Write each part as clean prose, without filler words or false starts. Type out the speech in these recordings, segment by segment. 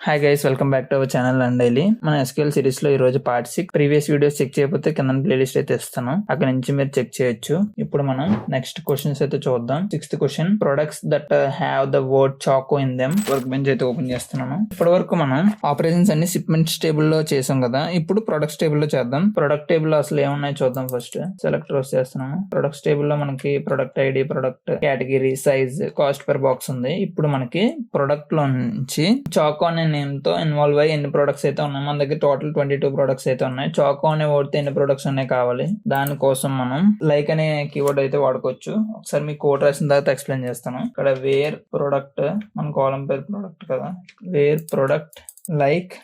Hi guys, welcome back to our channel and daily. మన SQL series లో ఈ రోజు పార్ట్ 6 ప్రీవియస్ వీడియోస్ చెక్ చేయకపోతే కింద ప్లేలిస్ట్ అయితే ఇస్తాను, అక్కడ నుంచి మీరు చెక్ చేయొచ్చు. ఇప్పుడు మనం నెక్స్ట్ క్వశ్చన్స్ అయితే చూద్దాం. 6th question, products that have the word choco in them. Work bench అయితే ఓపెన్ చేస్తున్నాను. ఇప్పటి వరకు మనం ఆపరేషన్స్ అన్ని షిప్మెంట్స్ టేబుల్ లో చేసాం కదా, ఇప్పుడు ప్రొడక్ట్స్ టేబుల్ లో చేద్దాం. ప్రొడక్ట్ టేబుల్ లో అసలు ఏమున్నాయో చూద్దాం. ఫస్ట్ సెలెక్ట్ రోస్ చేస్తున్నాను. ప్రొడక్ట్స్ టేబుల్ లో మనకి product ID, product category, size, cost per box ఉంది. ఇప్పుడు మనకి ప్రొడక్ట్ లో నుంచి చాకో అనే నేమ్ తో ఇన్వాల్వ్ అయ్యి ఎన్ని ప్రొడక్ట్స్ అయితే ఉన్నాయి, మన దగ్గర టోటల్ 22 ప్రొడక్ట్స్ అయితే ఉన్నాయి. చాకో అనే వర్డ్ తో ఎన్ని ప్రొడక్ట్స్ ఉన్నాయి కావాలి. దానికోసం మనం లైక్ అనే కీవర్డ్ అయితే వాడుకోవచ్చు. ఒకసారి మీ కోడ్ రాసిన తర్వాత ఎక్స్ప్లెయిన్ చేస్తాను. ఇక్కడ వేర్ ప్రొడక్ట్, మన కాలం పేరు ప్రొడక్ట్ కదా, where product like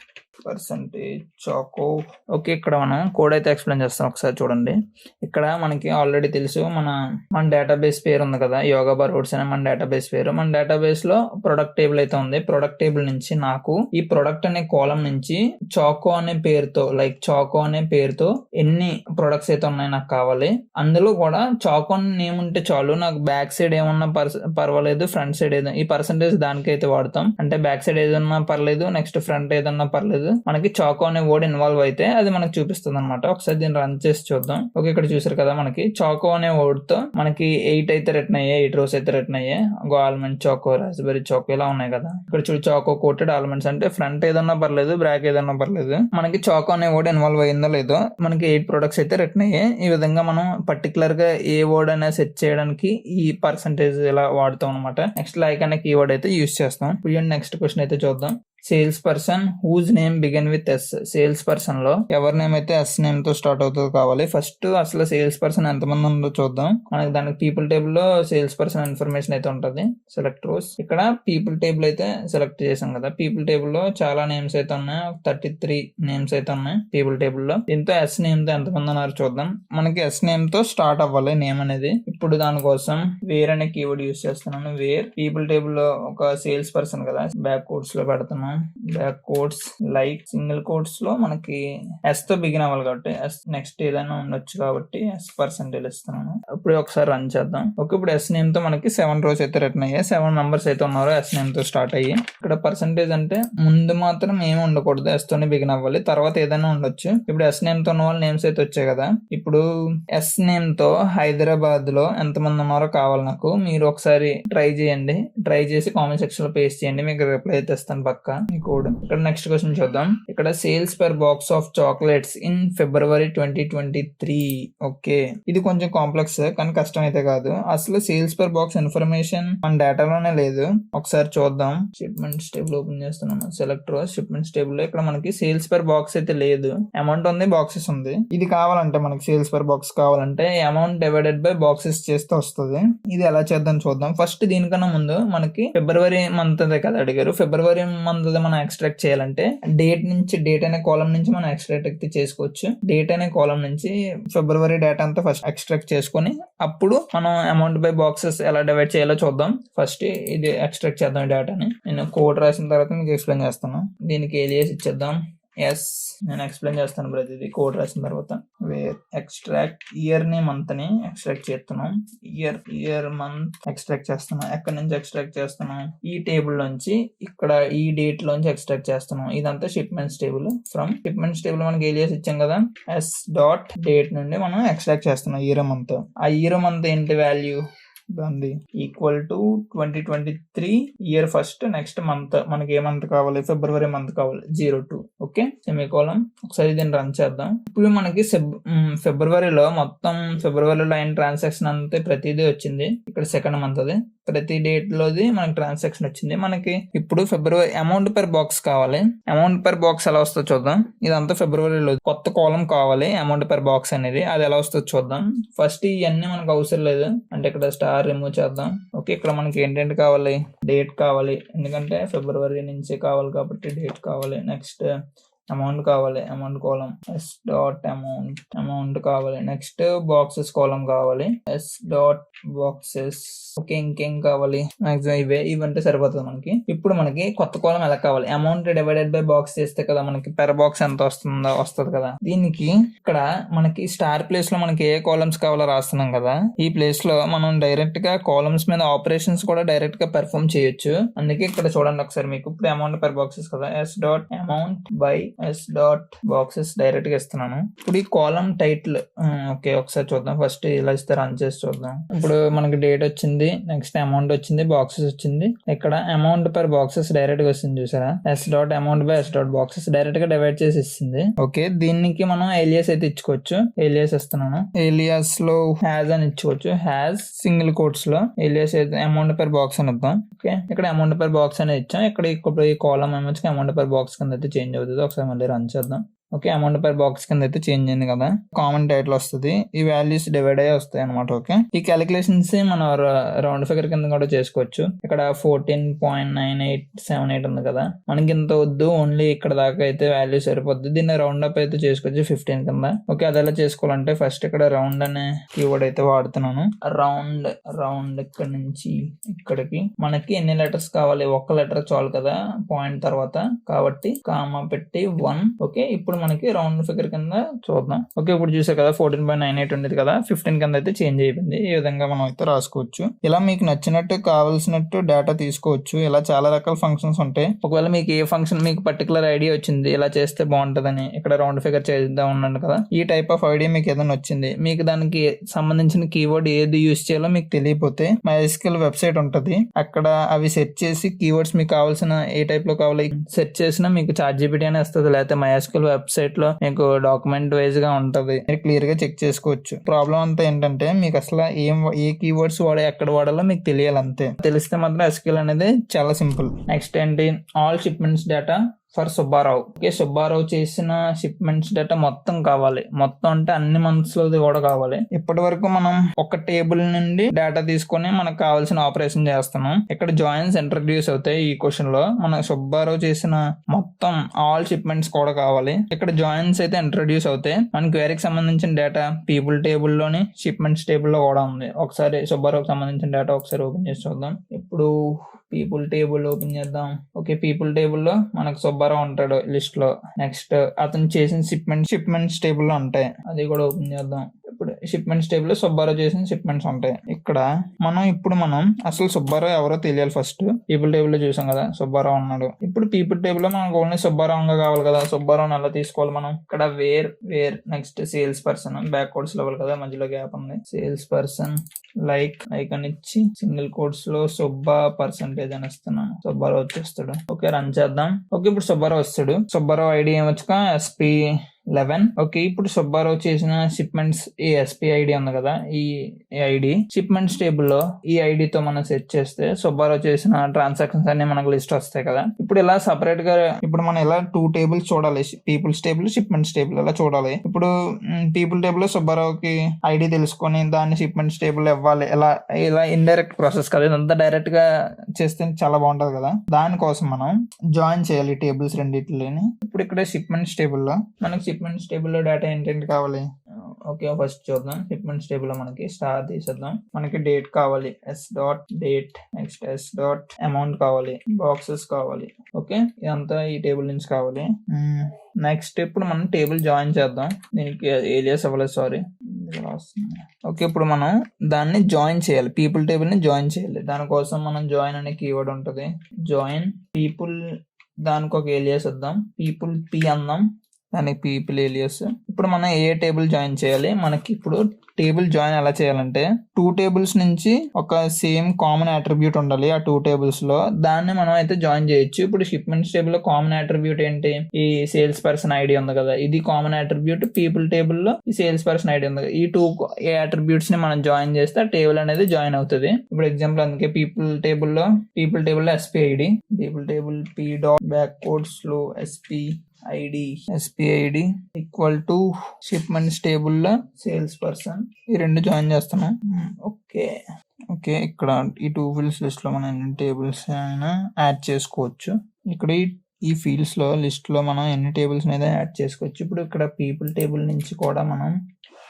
percentage choco. Okay, ఇక్కడ మనం కోడ్ అయితే ఎక్స్ప్లెయిన్ చేస్తాం. ఒకసారి చూడండి. ఇక్కడ మనకి ఆల్రెడీ తెలుసు, మన డేటాబేస్ పేరు ఉంది కదా, యోగా బార్ వర్డ్స్ అనే మన డేటాబేస్ పేరు. మన డేటాబేస్ లో ప్రొడక్ట్ టేబుల్ అయితే ఉంది. ప్రొడక్ట్ టేబుల్ నుంచి నాకు ఈ ప్రొడక్ట్ అనే కాలం నుంచి చాకో అనే పేరుతో, లైక్ చాకో అనే పేరుతో ఎన్ని ప్రొడక్ట్స్ అయితే ఉన్నాయి నాకు కావాలి. అందులో కూడా చాకో నేమ్ ఉంటే చాలు, నాకు బ్యాక్ సైడ్ ఏమన్నా పర్వాలేదు, ఫ్రంట్ సైడ్ ఏదైనా, ఈ పర్సంటేజ్ దానికైతే వాడతాం. అంటే బ్యాక్ సైడ్ ఏదన్నా పర్లేదు, నెక్స్ట్ ఫ్రంట్ ఏదన్నా పర్లేదు, మనకి చాకో అనే వర్డ్ ఇన్వాల్వ్ అయితే అది మనకి చూపిస్తుంది అనమాట. ఒకసారి దీన్ని రన్ చేసి చూద్దాం. ఓకే, ఇక్కడ చూసారు కదా, మనకి చాకో అనే వర్డ్ తో మనకి 8 అయితే రిటర్న్ అయ్యాయి, 8 రోస్ అయితే రిటర్న్ అయ్యాయి. ఆల్మండ్ చాకో, రాస్బెర్రీ చాకో ఇలా ఉన్నాయి కదా. ఇక్కడ చూడు, చాకో కోటెడ్ ఆల్మండ్స్ అంటే ఫ్రంట్ ఏదన్నా పర్లేదు, బ్యాక్ ఏదన్నా పర్లేదు, మనకి చాకో అనే వర్డ్ ఇన్వాల్వ్ అయ్యిందో లేదో మనకి 8 ప్రొడక్ట్స్ అయితే రిటర్న్ అయ్యాయి. ఈ విధంగా మనం పర్టికులర్ గా ఏ వర్డ్ అనేది సెట్ చేయడానికి ఈ పర్సంటేజ్ ఇలా వాడుతాం అనమాట. నెక్స్ట్ లైక్ అనే కీవర్డ్ అయితే యూస్ చేస్తాం. ఇప్పుడు నెక్స్ట్ క్వశ్చన్ అయితే చూద్దాం. Sales person whose name begin with S. Sales person లో ఎవరి నేమ్ అయితే ఎస్ నేమ్ తో స్టార్ట్ అవుతుందో కావాలి. ఫస్ట్ అసలు సేల్స్ పర్సన్ ఎంతమంది ఉందో చూద్దాం. మనకి దానికి పీపుల్ టేబుల్ లో సేల్స్ పర్సన్ ఇన్ఫర్మేషన్ అయితే ఉంటుంది. Select rows. ఇక్కడ పీపుల్ టేబుల్ అయితే సెలెక్ట్ చేసాం కదా. పీపుల్ టేబుల్ లో చాలా నేమ్స్ అయితే ఉన్నాయి, 33 నేమ్స్ అయితే ఉన్నాయి పీపుల్ టేబుల్ లో. దీంతో ఎస్ నేమ్ తో ఎంతమంది ఉన్నారు చూద్దాం. మనకి ఎస్ నేమ్ తో స్టార్ట్ అవ్వాలి నేమ్ అనేది. ఇప్పుడు దానికోసం వేర్ అనే కీవర్డ్ యూస్ చేస్తున్నాను. వేర్ పీపుల్ టేబుల్ లో ఒక సేల్స్ పర్సన్ కదా, బ్యాక్ కోట్స్ లో పెడుతున్నాం. Back quotes like single quotes లో మనకి ఎస్ తో బిగిన్ అవ్వాలి కాబట్టి ఎస్, నెక్స్ట్ ఏదైనా ఉండొచ్చు కాబట్టి ఎస్ పర్సెంటేజ్ ఇస్తున్నాను. ఇప్పుడు ఒకసారి రన్ చేద్దాం. ఓకే, ఇప్పుడు ఎస్ నేమ్ తో మనకి 7 రోస్ అయితే రిటర్న్ అయ్యాయి. 7 మెంబర్స్ అయితే ఉన్నారు ఎస్ నేమ్ తో స్టార్ట్ అయ్యి. ఇక్కడ పర్సెంటేజ్ అంటే ముందు మాత్రం ఏమి ఉండకూడదు, ఎస్ తోనే బిగిన్ అవ్వాలి, తర్వాత ఏదైనా ఉండొచ్చు. ఇప్పుడు ఎస్ నేమ్ తో ఉన్న వాళ్ళు నేమ్స్ అయితే వచ్చాయి కదా. ఇప్పుడు ఎస్ నేమ్ తో హైదరాబాద్ లో ఎంతమంది ఉన్నారో కావాలి నాకు. మీరు ఒకసారి ట్రై చేయండి, ట్రై చేసి కామెంట్ సెక్షన్ లో పేస్ట్ చేయండి, మీకు రిప్లై అయితే ఇస్తాను పక్కా ఈ కోడ్. ఇక్కడ నెక్స్ట్ క్వశ్చన్ చూద్దాం. ఇక్కడ sales per box of chocolates in February 2023. Okay, ఇది కొంచెం కాంప్లెక్స్ కానీ కష్టం అయితే కాదు. అసలు సేల్స్ పర్ బాక్స్ ఇన్ఫర్మేషన్ మన డేటాలోనే లేదు. ఒకసారి చూద్దాం. షిప్మెంట్స్ టేబుల్ ఓపెన్ చేస్తున్నాను. సెలెక్ట్ రోస్, షిప్మెంట్స్ టేబుల్ లో ఇక్కడ మనకి సేల్స్ పర్ బాక్స్ అయితే లేదు, అమౌంట్ ఉంది, బాక్సెస్ ఉంది. ఇది కావాలంటే మనకి సేల్స్ పర్ బాక్స్ కావాలంటే అమౌంట్ డివైడెడ్ బై బాక్సెస్ చేస్తే వస్తుంది. ఇది ఎలా చేద్దాం చూద్దాం. ఫస్ట్ దీనికన్నా ముందు మనకి ఫిబ్రవరి మంత్ కదా అడిగారు. ఫిబ్రవరి మంత్ మనం ఎక్స్ట్రాక్ట్ చేయాలంటే డేట్ నుంచి, డేట్ అనే కాలం నుంచి మనం ఎక్స్ట్రాక్ట్ అయితే చేసుకోవచ్చు. డేట్ అనే కాలం నుంచి ఫిబ్రవరి డేటా అంతా ఫస్ట్ ఎక్స్ట్రాక్ట్ చేసుకొని అప్పుడు మనం అమౌంట్ బై బాక్సెస్ ఎలా డివైడ్ చేయాలో చూద్దాం. ఫస్ట్ ఇది ఎక్స్ట్రాక్ట్ చేద్దాం ఈ డేటాని. నేను కోడ్ రాసిన తర్వాత మీకు ఎక్స్ప్లెయిన్ చేస్తాను. దీనికి ఏలియాస్ ఇచ్చేద్దాం ఎస్. నేను ఎక్స్ప్లెయిన్ చేస్తాను ప్రతిదీ కోడ్ రాసిన తర్వాత. వేర్ ఎక్స్ట్రాక్ట్ ఇయర్ ని మంత్ ని ఎక్స్ట్రాక్ట్ చేస్తున్నాం. ఇయర్ మంత్ ఎక్స్ట్రాక్ట్ చేస్తున్నాం. ఎక్కడి నుంచి ఎక్స్ట్రాక్ట్ చేస్తున్నాం? ఈ టేబుల్ నుంచి, ఇక్కడ ఈ డేట్ లోంచి ఎక్స్ట్రాక్ట్ చేస్తున్నాం. ఇదంతా shipments table. From shipments table మనకి ఏలియాస్ ఇచ్చాం కదా, ఎస్ డాట్ డేట్ నుండి మనం ఎక్స్ట్రాక్ట్ చేస్తున్నాం ఇయర్ మంత్. ఆ ఇయర్ మంత్ ఏంటి వాల్యూ దాన్ని equal to 2023 year first, next month మనకి ఏ మంత్ కావాలి, ఫిబ్రవరి మంత్ కావాలి, 02. Okay, semicolon. ఒకసారి దీన్ని రన్ చేద్దాం. ఇప్పుడు మనకి ఫిబ్రవరిలో మొత్తం ఫిబ్రవరిలో అయిన ట్రాన్సాక్షన్ అంతే ప్రతిదీ వచ్చింది. ఇక్కడ సెకండ్ మంత్ అది ప్రతి డేట్ లోది మనకి ట్రాన్సాక్షన్ వచ్చింది. మనకి ఇప్పుడు ఫిబ్రవరి అమౌంట్ పర్ బాక్స్ కావాలి. అమౌంట్ పర్ బాక్స్ ఎలా వస్తుందో చూద్దాం. ఇదంతా ఫిబ్రవరిలో కొత్త కాలం కావాలి అమౌంట్ పర్ బాక్స్ అనేది, అది ఎలా వస్తుందో చూద్దాం. ఫస్ట్ ఇవన్నీ మనకు అవసరం లేదు, అంటే ఇక్కడ స్టార్ రిమూవ్ చేద్దాం. ఓకే, ఇక్కడ మనకి ఏంటంటే కావాలి, డేట్ కావాలి, ఎందుకంటే ఫిబ్రవరి నుంచి కావాలి కాబట్టి డేట్ కావాలి. నెక్స్ట్ అమౌంట్ కావాలి, అమౌంట్ కాలం ఎస్ డాట్ అమౌంట్ కావాలి. నెక్స్ట్ బాక్సెస్ కాలం కావాలి, ఎస్ డాట్ బాక్సెస్. ఓకే, ఇంకేం కావాలి? మాక్సిమం ఇవంటే సరిపోతుంది మనకి. ఇప్పుడు మనకి కొత్త కాలం ఎలా కావాలి? అమౌంట్ డివైడెడ్ బై బాక్స్ చేస్తే కదా మనకి పెర్ బాక్స్ ఎంత వస్తుంది కదా. దీనికి ఇక్కడ మనకి స్టార్ ప్లేస్ లో మనకి ఏ కాలమ్స్ కావాలో రాస్తున్నాం కదా. ఈ ప్లేస్ లో మనం డైరెక్ట్ గా కాలమ్స్ మీద ఆపరేషన్స్ కూడా డైరెక్ట్ గా పెర్ఫార్మ్ చేయొచ్చు. అందుకే ఇక్కడ చూడండి ఒకసారి, మీకు ఇప్పుడు అమౌంట్ పర్ బాక్సెస్ కదా, S dot amount by S dot boxes direct గా ఇస్తున్నాను. ఇప్పుడు ఈ కాలమ్ టైటిల్ ఓకే ఒకసారి చూద్దాం. ఫస్ట్ ఇలా ఇస్తే రన్ చేసి చూద్దాం. ఇప్పుడు మనకి డేట్ వచ్చింది, నెక్స్ట్ అమౌంట్ వచ్చింది, బాక్సెస్ వచ్చింది. ఇక్కడ అమౌంట్ పర్ బాక్సెస్ డైరెక్ట్ గా వస్తుంది చూసారా. S dot amount by S dot boxes direct గా డివైడ్ చేసి ఇస్తుంది. ఓకే, దీనికి మనం ఏలియాస్ అయితే ఇచ్చుకోవచ్చు. ఏలియాస్ ఇస్తున్నాను. ఏలియాస్ లో హ్యాజ్ అని ఇచ్చుకోవచ్చు. హ్యాజ్ సింగిల్ కోట్స్ లో ఏలియాస్ అయితే అమౌంట్ పర్ బాక్స్ అని ఇద్దాం. ఓకే, ఇక్కడ అమౌంట్ పర్ బాక్స్ అనేది ఇచ్చాం. ఇక్కడ ఇప్పుడు ఈ కాలమ్ ఏమొచ్చి అమౌంట్ పర్ బాక్స్ కింద అయితే చేంజ్ అవుతుంది. ఒకసారి మళ్ళీ రన్ చేద్దాం. ఓకే, అమౌంట్ పర్ బాక్స్ కింద అయితే చేంజ్ అయింది కదా. కామన్ టైటిల్ వస్తుంది, ఈ వాల్యూస్ డివైడ్ అయ్యి వస్తాయి అనమాట. ఓకే, ఈ క్యాలిక్యులేషన్స్ మనం రౌండ్ ఫిగర్ కింద కూడా చేసుకోవచ్చు. ఇక్కడ 14.9878 ఉంది కదా, మనకి ఇంత వద్దు, ఓన్లీ ఇక్కడ దాకా అయితే వాల్యూ సరిపోద్ది. దీన్ని రౌండ్ అప్ అయితే చేసుకోవచ్చు 15 కింద. ఓకే, అది ఎలా చేసుకోవాలంటే ఫస్ట్ ఇక్కడ రౌండ్ అనే కీవర్డ్ అయితే వాడుతున్నాను. రౌండ్ ఇక్కడ నుంచి ఇక్కడికి మనకి ఎన్ని లెటర్స్ కావాలి? ఒక్క లెటర్ చాలు కదా పాయింట్ తర్వాత, కాబట్టి కామా పెట్టి 1. ఓకే, ఇప్పుడు మనకి రౌండ్ ఫిగర్ కింద చూద్దాం. ఓకే, ఇప్పుడు చూసా కదా 14.98 ఉండేది కదా, 15 కింద అయితే చేంజ్ అయిపోయింది. ఈ విధంగా మనం అయితే రాసుకోవచ్చు. ఇలా మీకు నచ్చినట్టు కావాల్సినట్టు డేటా తీసుకోవచ్చు. ఇలా చాలా రకాల ఫంక్షన్స్ ఉంటాయి. ఒకవేళ మీకు ఏ ఫంక్షన్ మీకు పర్టికులర్ ఐడియా వచ్చింది, ఇలా చేస్తే బాగుంటుందని ఇక్కడ రౌండ్ ఫిగర్ చేద్దాం ఉన్నాను కదా, ఈ టైప్ ఆఫ్ ఐడియా మీకు ఏదైనా వచ్చింది, మీకు దానికి సంబంధించిన కీవర్డ్ ఏది యూజ్ చేయాలో మీకు తెలియకపోతే MySQL వెబ్సైట్ ఉంటుంది, అక్కడ అవి సెర్చ్ చేసి కీవర్డ్స్ మీకు కావాల్సిన ఏ టైప్ లో కావాలి సెర్చ్ చేసినా మీకు ChatGPT అని వస్తుంది. లేకపోతే MySQL వెబ్సైట్ లో మీకు డాక్యుమెంట్ వైజ్ గా ఉంటది, మీరు క్లియర్ గా చెక్ చేసుకోవచ్చు. ప్రాబ్లం అంతా ఏంటంటే మీకు అసలు ఏ కీవర్డ్స్ ఎక్కడ వాడాలో మీకు తెలియాలి అంతే. తెలిస్తే మాత్రం SQL అనేది చాలా సింపుల్. నెక్స్ట్ ఏంటి? All shipments data for Subbarao. Okay, Subbarao చేసిన షిప్మెంట్స్ డేటా మొత్తం కావాలి. మొత్తం అంటే అన్ని మంత్స్ లోది కూడా కావాలి. ఇప్పటి వరకు మనం ఒక టేబుల్ నుండి డేటా తీసుకొని మనకు కావాల్సిన ఆపరేషన్ చేస్తున్నాం. ఇక్కడ జాయిన్స్ ఇంట్రడ్యూస్ అవుతాయి. ఈ క్వశ్చన్ లో మన సుబ్బారావు చేసిన మొత్తం ఆల్ షిప్మెంట్స్ కూడా కావాలి. ఇక్కడ జాయిన్స్ అయితే ఇంట్రడ్యూస్ అవుతాయి. మన క్వెరీకి సంబంధించిన డేటా పీపుల్ టేబుల్ లోని షిప్మెంట్స్ టేబుల్ లో కూడా ఉంది. ఒకసారి సుబ్బారావుకి సంబంధించిన డేటా ఒకసారి ఓపెన్ చేసి చూద్దాం. ఇప్పుడు పీపుల్ టేబుల్ ఓపెన్ చేద్దాం. ఓకే, పీపుల్ టేబుల్ లో మనకు సుబ్బారావు ఉంటాడు లిస్ట్ లో. నెక్స్ట్ అతను చేసిన షిప్మెంట్స్ టేబుల్ లో ఉంటాయి, అది కూడా ఓపెన్ చేద్దాం. ఇప్పుడు షిప్మెంట్స్ టేబుల్ లో సుబ్బారావు చేసిన షిప్మెంట్స్ ఉంటాయి. ఇక్కడ మనం అసలు సుబ్బారావు ఎవరో తెలియాలి. ఫస్ట్ పీపుల్ టేబుల్ లో చూసాం కదా సుబ్బారావు ఉన్నాడు. ఇప్పుడు పీపుల్ టేబుల్ లో మనకు ఓన్లీ సుబ్బారావు కావాలి కదా. సుబ్బారావుని ఎలా తీసుకోవాలి మనం? ఇక్కడ where next sales person, backwards level కదా, మధ్యలో గ్యాప్ ఉంది. సేల్స్ పర్సన్ లైక్ అని ఇచ్చి సింగిల్ కోట్స్ లో సుబ్బా పర్సెంటేజ్ అని ఇస్తున్నాను. సుబ్బారావు వచ్చేస్తాడు. ఓకే, రన్ చేద్దాం. ఓకే, ఇప్పుడు సుబ్బారావు వస్తాడు. Subbarao ID ఏమొచ్చుక SP11. ఓకే, ఇప్పుడు సుబ్బారావు చేసిన షిప్మెంట్స్ ఈ SP ఐడి ఉంది కదా, ఈ ఐడి షిప్మెంట్స్ టేబుల్ లో ఈ ఐడితో మనం సెర్చ్ చేస్తే సుబ్బారావు చేసిన ట్రాన్సాక్షన్స్ అన్ని మనకు లిస్ట్ వస్తాయి కదా. ఇప్పుడు ఇలా సపరేట్ గా ఇప్పుడు మనం ఇలా 2 టేబుల్స్ చూడాలి, పీపుల్స్ టేబుల్, షిప్మెంట్స్ టేబుల్ ఇలా చూడాలి. ఇప్పుడు పీపుల్ టేబుల్ లో సుబ్బారావుకి ఐడి తెలుసుకొని దాన్ని షిప్మెంట్స్ టేబుల్ ఇవ్వాలి. ఇలా ఇండైరెక్ట్ ప్రాసెస్ కదా, ఇదంతా డైరెక్ట్ గా చేస్తే చాలా బాగుంటది కదా. దానికోసం మనం జాయిన్ చేయాలి టేబుల్స్ రెండింటిని. ఇప్పుడు ఇక్కడ షిప్మెంట్స్ టేబుల్ లో మనకి షిప్మెంట్స్ టేబుల్ లో డేటా ఏంటంటే కావాలి. ఓకే, ఫస్ట్ చూద్దాం. షిప్మెంట్స్ టేబుల్ లో మనకి స్టార్ తీసేద్దాం. మనకి డేట్ కావాలి, S dot date. Next S dot amount కావాలి, బాక్సెస్ కావాలి. ఓకే, ఇదంతా ఈ టేబుల్ నుంచి కావాలి. నెక్స్ట్ ఇప్పుడు మనం టేబుల్ జాయిన్ చేద్దాం. దీనికి ఏలియాస్ అవ్వలేదు, సారీ. ఓకే, ఇప్పుడు మనం దాన్ని జాయిన్ చేయాలి, పీపుల్ టేబుల్ ని జాయిన్ చేయాలి. దానికోసం మనం జాయిన్ అనే కీవర్డ్ ఉంటుంది. జాయిన్ పీపుల్, దానికి ఒక ఏలియాస్ ఇద్దాం, పీపుల్ P అందాం, దానికి పీపుల్ ఏలియాస్. ఇప్పుడు మనం ఏ టేబుల్ జాయిన్ చేయాలి? మనకి ఇప్పుడు టేబుల్ జాయిన్ ఎలా చేయాలంటే 2 టేబుల్స్ నుంచి ఒక సేమ్ కామన్ అట్రిబ్యూట్ ఉండాలి ఆ 2 టేబుల్స్ లో, దాన్ని మనం అయితే జాయిన్ చేయొచ్చు. ఇప్పుడు షిప్మెంట్స్ టేబుల్ లో కామన్ అట్రిబ్యూట్ ఏంటి? ఈ సేల్స్ పర్సన్ ఐడి ఉంది కదా, ఇది కామన్ అట్రిబ్యూట్. పీపుల్ టేబుల్ లో ఈ సేల్స్ పర్సన్ ఐడి ఉంది కదా, ఈ 2 అట్రిబ్యూట్స్ ని మనం జాయిన్ చేస్తే ఆ టేబుల్ అనేది జాయిన్ అవుతుంది. ఇప్పుడు ఎగ్జాంపుల్ అందుకే పీపుల్ టేబుల్ లో SP ID, people table P dot backwards లో SP ID equal to shipments table లో సేల్స్ పర్సన్, ఈ 2 జాయిన్ చేస్తున్నాం. ఓకే, ఇక్కడ ఈ 2 ఫీల్డ్స్ లిస్ట్ లో మనం ఎన్ని టేబుల్స్ అయినా యాడ్ చేసుకోవచ్చు. ఇక్కడ ఈ ఈ ఫీల్డ్స్ లో లిస్ట్ లో మనం ఎన్ని టేబుల్స్ అయితే యాడ్ చేసుకోవచ్చు. ఇప్పుడు ఇక్కడ పీపుల్ టేబుల్ నుంచి కూడా మనం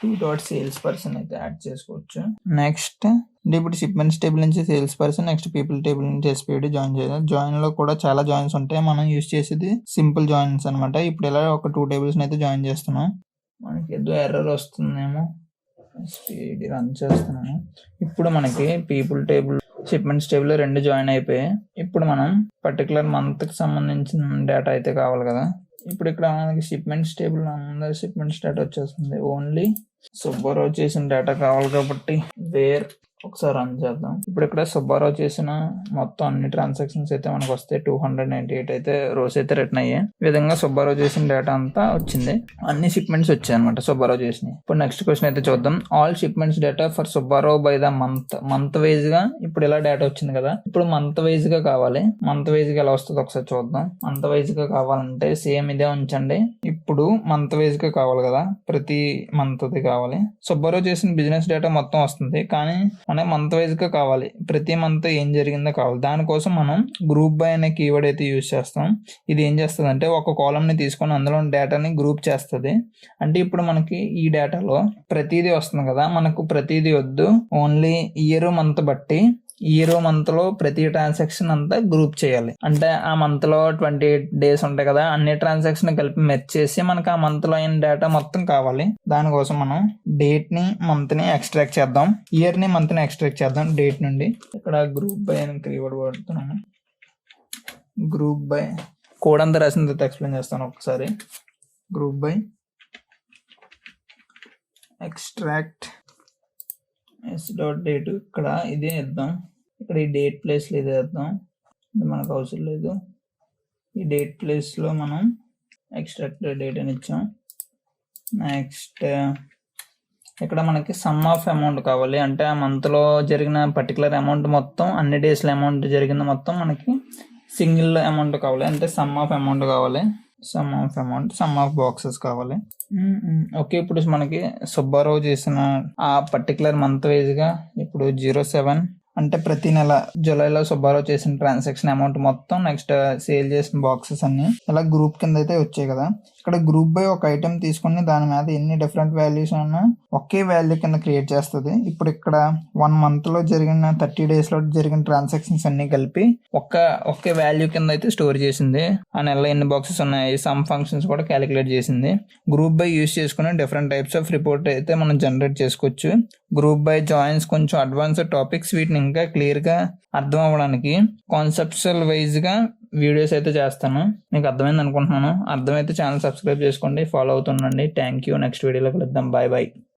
2.salesperson అయితే యాడ్ చేసుకోవచ్చు. నెక్స్ట్ ఇప్పుడు షిప్మెంట్స్ టేబుల్ నుంచి sales person, next people table నుంచి ఎస్పీడి జాయిన్ చేయాలి. జాయిన్ లో కూడా చాలా జాయిన్స్ ఉంటాయి. మనం యూస్ చేసేది సింపుల్ జాయిన్స్ అనమాట. ఇప్పుడు ఇలా ఒక 2 టేబుల్స్ అయితే జాయిన్ చేస్తున్నాం. మనకి ఏదో ఎర్రర్ వస్తుందేమో, ఎస్పీడి రన్ చేస్తున్నాము. ఇప్పుడు మనకి people table, shipments table 2 join అయిపోయాయి. ఇప్పుడు మనం పర్టికులర్ మంత్ కి సంబంధించిన డేటా అయితే కావాలి కదా. ఇప్పుడు ఇక్కడ మనకి షిప్మెంట్స్ టేబుల్ అందరి షిప్మెంట్స్ డేటా వచ్చేస్తుంది. ఓన్లీ సుబ్బారావు చేసిన డేటా కావాలి కాబట్టి వేర్ ఒకసారి రన్ చేద్దాం. ఇప్పుడు ఇక్కడ సుబ్బారావు చేసిన మొత్తం అన్ని ట్రాన్సాక్షన్స్ అయితే మనకు వస్తాయి. 298 అయితే రోస్ అయితే రిటర్న్ అయ్యాయి. ఈ విధంగా సుబ్బారావు చేసిన డేటా అంతా వచ్చింది. అన్ని షిప్మెంట్స్ వచ్చాయి అనమాట సుబ్బారావు చేసినవి. ఇప్పుడు నెక్స్ట్ క్వశ్చన్ అయితే చూద్దాం. All shipments data for Subbarao by the month wise గా ఇప్పుడు ఇలా డేటా వచ్చింది కదా. ఇప్పుడు మంత్ వైజ్ గా కావాలి. మంత్ వైజ్ గా ఎలా వస్తుందో ఒకసారి చూద్దాం. మంత్ వైజ్ గా కావాలంటే సేమ్ ఇదే ఉంచండి. ఇప్పుడు మంత్ వైజ్ గా కావాలి కదా, ప్రతి మంత్ కావాలి. సుబ్బారావు చేసిన బిజినెస్ డేటా మొత్తం వస్తుంది, కానీ మనకి మంత్ వైజ్ గా కావాలి. ప్రతి మంత్ ఏం జరిగిందో కావాలి. దానికోసం మనం గ్రూప్ బై అనే కీవర్డ్ అయితే యూజ్ చేస్తాం. ఇది ఏం చేస్తుంది అంటే ఒక కాలమ్ ని తీసుకొని అందులో డేటాని గ్రూప్ చేస్తుంది. అంటే ఇప్పుడు మనకి ఈ డేటాలో ప్రతిదీ వస్తుంది కదా, మనకు ప్రతిదీ వద్దు, ఓన్లీ ఇయర్ మంత్ బట్టి ఇయర్ మంత్ లో ప్రతి ట్రాన్సాక్షన్ అంతా గ్రూప్ చేయాలి. అంటే ఆ మంత్ లో 28 days ఉంటాయి కదా, అన్ని ట్రాన్సాక్షన్ కలిపి మెర్జ్ చేసి మనకు ఆ మంత్ లో అయిన డేటా మొత్తం కావాలి. దానికోసం మనం డేట్ ని మంత్ ని ఎక్స్ట్రాక్ట్ చేద్దాం, ఇయర్ ని మంత్ ని ఎక్స్ట్రాక్ట్ చేద్దాం డేట్ నుండి. ఇక్కడ గ్రూప్ బై అని కీవర్డ్ వాడుతున్నాము. గ్రూప్ బై కోడ్ అంతా రాసిన తర్వాత ఎక్స్ప్లెయిన్ చేస్తాను ఒకసారి. గ్రూప్ బై ఎక్స్ట్రాక్ట్ s.date ఇక్కడ ఇదే ఇద్దాం. ఇక్కడ ఈ డేట్ ప్లేస్ లో ఇదే ఇద్దాం, ఇది మనకు అవసరం లేదు. ఈ డేట్ ప్లేస్ లో మనం ఎక్స్ట్రాక్ట్ డేట్ అని ఇచ్చాం. నెక్స్ట్ ఇక్కడ మనకి సమ్ ఆఫ్ అమౌంట్ కావాలి. అంటే ఆ మంత్ లో జరిగిన పర్టికులర్ అమౌంట్ మొత్తం, అన్ని డేస్ లో అమౌంట్ జరిగింది మొత్తం మనకి సింగిల్ అమౌంట్ కావాలి. అంటే సమ్ ఆఫ్ అమౌంట్ కావాలి, some of amount, some of boxes కావాలి. ఓకే, ఇప్పుడు మనకి సుబ్బారావు చేసిన ఆ పర్టికులర్ మంత్ వైజ్ గా ఇప్పుడు 07 అంటే ప్రతి నెల జూలైలో సుబ్బారావు చేసిన ట్రాన్సాక్షన్ అమౌంట్ మొత్తం, నెక్స్ట్ సేల్ చేసిన బాక్సెస్ అన్ని ఇలా గ్రూప్ కింద అయితే వచ్చాయి కదా. ఇక్కడ గ్రూప్ బై ఒక ఐటమ్ తీసుకుని దాని మీద ఎన్ని డిఫరెంట్ వాల్యూస్ ఉన్నా ఒకే వాల్యూ కింద క్రియేట్ చేస్తుంది. ఇప్పుడు ఇక్కడ 1 month లో జరిగిన 30 days లో జరిగిన ట్రాన్సాక్షన్స్ అన్ని కలిపి ఒకే వాల్యూ కింద అయితే స్టోర్ చేసింది. ఆ నెలలో ఎన్ని బాక్సెస్ ఉన్నాయి, సమ్ ఫంక్షన్స్ కూడా క్యాలిక్యులేట్ చేసింది. గ్రూప్ బై యూస్ చేసుకుని డిఫరెంట్ టైప్స్ ఆఫ్ రిపోర్ట్ అయితే మనం జనరేట్ చేసుకోవచ్చు. గ్రూప్ బై జాయిన్స్ కొంచెం అడ్వాన్స్డ్ టాపిక్స్, వీటిని ఇంకా క్లియర్ గా అర్థం అవ్వడానికి కాన్సెప్చువల్ వైజ్ గా వీడియోస్ అయితే చేస్తాను. మీకు అర్థమైంది అనుకుంటున్నాను. అర్థమైతే ఛానల్ సబ్స్క్రైబ్ చేసుకోండి, ఫాలో అవుతుండండి. Thank you. నెక్స్ట్ వీడియోలో కలుద్దాం. Bye bye.